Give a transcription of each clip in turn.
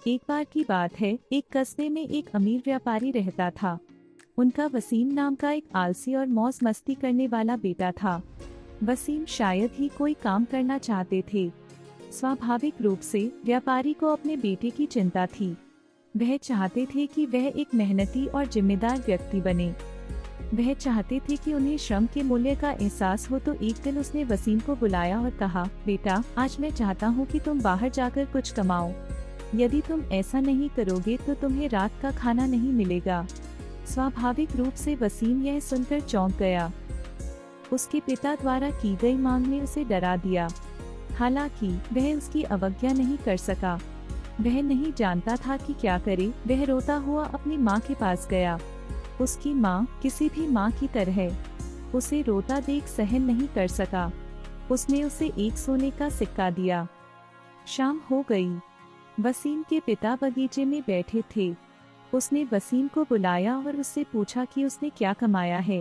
एक बार की बात है, एक कस्बे में एक अमीर व्यापारी रहता था। उनका वसीम नाम का एक आलसी और मौज मस्ती करने वाला बेटा था। वसीम शायद ही कोई काम करना चाहते थे। स्वाभाविक रूप से व्यापारी को अपने बेटे की चिंता थी। वह चाहते थे कि वह एक मेहनती और जिम्मेदार व्यक्ति बने। वह चाहते थे कि उन्हें श्रम के मूल्य का एहसास हो। तो एक दिन उसने वसीम को बुलाया और कहा, बेटा, आज मैं चाहता हूँ कि तुम बाहर जाकर कुछ कमाओ। यदि तुम ऐसा नहीं करोगे तो तुम्हें रात का खाना नहीं मिलेगा। स्वाभाविक रूप से वसीम यह सुनकर चौंक गया। उसके पिता द्वारा की गई मांग ने उसे डरा दिया। हालांकि वह उसकी अवज्ञा नहीं कर सका। वह नहीं जानता था कि क्या करे। वह रोता हुआ अपनी माँ के पास गया। उसकी माँ किसी भी माँ की तरह उसे रोता देख सहन नहीं कर सका। उसने उसे एक सोने का सिक्का दिया। शाम हो गई। वसीम के पिता बगीचे में बैठे थे। उसने वसीम को बुलाया और उससे पूछा कि उसने क्या कमाया है।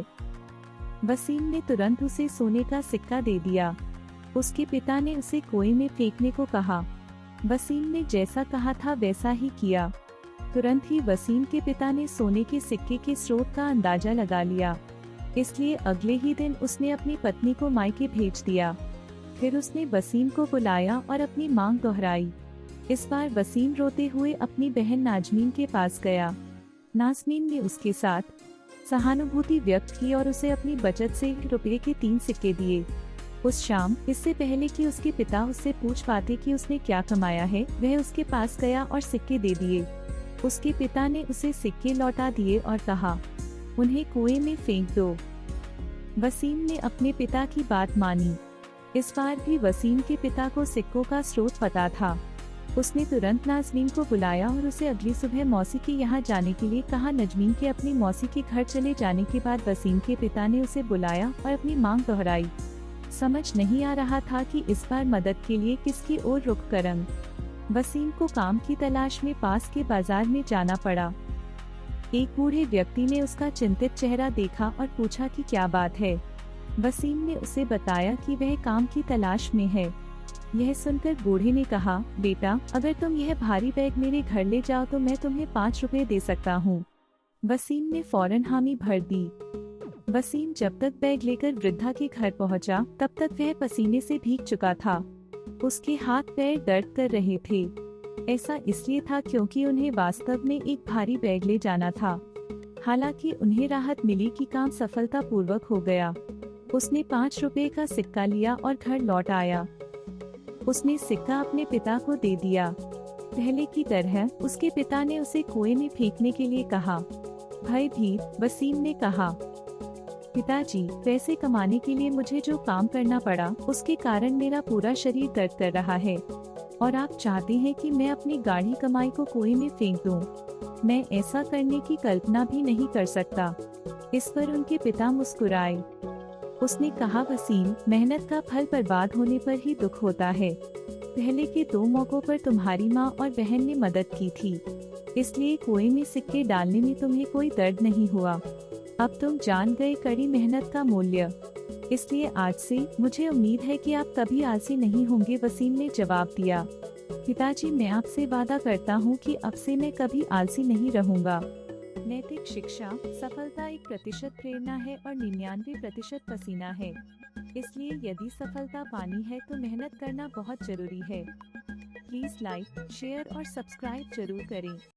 वसीम ने तुरंत उसे सोने का सिक्का दे दिया। उसके पिता ने उसे कुएं में फेंकने को कहा। वसीम ने जैसा कहा था वैसा ही किया। तुरंत ही वसीम के पिता ने सोने के सिक्के के स्रोत का अंदाजा लगा लिया। इसलिए अगले ही दिन उसने अपनी पत्नी को मायके भेज दिया। फिर उसने वसीम को बुलाया और अपनी मांग दोहराई। इस बार वसीम रोते हुए अपनी बहन नाजमीन के पास गया। नाजमीन ने उसके साथ सहानुभूति व्यक्त की और उसे अपनी बचत से ₹1 के 3 सिक्के दिए। उस शाम, इससे पहले कि उसके पिता उससे पूछ पाते कि उसने क्या कमाया है, वह उसके पास गया और सिक्के दे दिए। उसके पिता ने उसे सिक्के लौटा दिए और कहा, उन्हें कुएं में फेंक दो। वसीम ने अपने पिता की बात मानी। इस बार भी वसीम के पिता को सिक्कों का स्रोत पता था। उसने तुरंत नाजमीन को बुलाया और उसे अगली सुबह मौसी के यहाँ जाने के लिए कहा। नजमीन के अपनी मौसी के घर चले जाने के बाद वसीम के पिता ने उसे बुलाया और अपनी मांग दोहराई। समझ नहीं आ रहा था कि इस बार मदद के लिए किसकी ओर रुख करें। वसीम को काम की तलाश में पास के बाजार में जाना पड़ा। एक बूढ़े व्यक्ति ने उसका चिंतित चेहरा देखा और पूछा कि क्या बात है। वसीम ने उसे बताया कि वह काम की तलाश में है। यह सुनकर बूढ़े ने कहा, बेटा, अगर तुम यह भारी बैग मेरे घर ले जाओ तो मैं तुम्हें ₹5 दे सकता हूँ। वसीम ने फौरन हामी भर दी। वसीम जब तक बैग लेकर वृद्धा के घर पहुंचा, तब तक वह पसीने से भीग चुका था। उसके हाथ पैर दर्द कर रहे थे। ऐसा इसलिए था क्योंकि उन्हें वास्तव में एक भारी बैग ले जाना था। हालांकि उन्हें राहत मिली कि काम सफलतापूर्वक हो गया। उसने ₹5 का सिक्का लिया और घर लौट आया। उसने सिक्का अपने पिता को दे दिया। पहले की तरह उसके पिता ने उसे कुएं में फेंकने के लिए कहा। भयभीत वसीम ने कहा, पिताजी, पैसे कमाने के लिए मुझे जो काम करना पड़ा, उसके कारण मेरा पूरा शरीर दर्द कर रहा है और आप चाहते हैं कि मैं अपनी गाढ़ी कमाई को कुएं में फेंक दूं। मैं ऐसा करने की कल्पना भी नहीं कर सकता। इस पर उनके पिता मुस्कुराए। उसने कहा, वसीम, मेहनत का फल बर्बाद होने पर ही दुख होता है। पहले के 2 मौकों पर तुम्हारी माँ और बहन ने मदद की थी, इसलिए कुएं में सिक्के डालने में तुम्हें कोई दर्द नहीं हुआ। अब तुम जान गए कड़ी मेहनत का मूल्य। इसलिए आज से मुझे उम्मीद है कि आप कभी आलसी नहीं होंगे। वसीम ने जवाब दिया, पिताजी, मैं आपसे वादा करता हूँ कि अब से मैं कभी आलसी नहीं रहूँगा। नैतिक शिक्षा, सफलता 1% प्रेरणा है और 99% पसीना है। इसलिए यदि सफलता पानी है तो मेहनत करना बहुत जरूरी है। प्लीज लाइक, शेयर और सब्सक्राइब जरूर करें।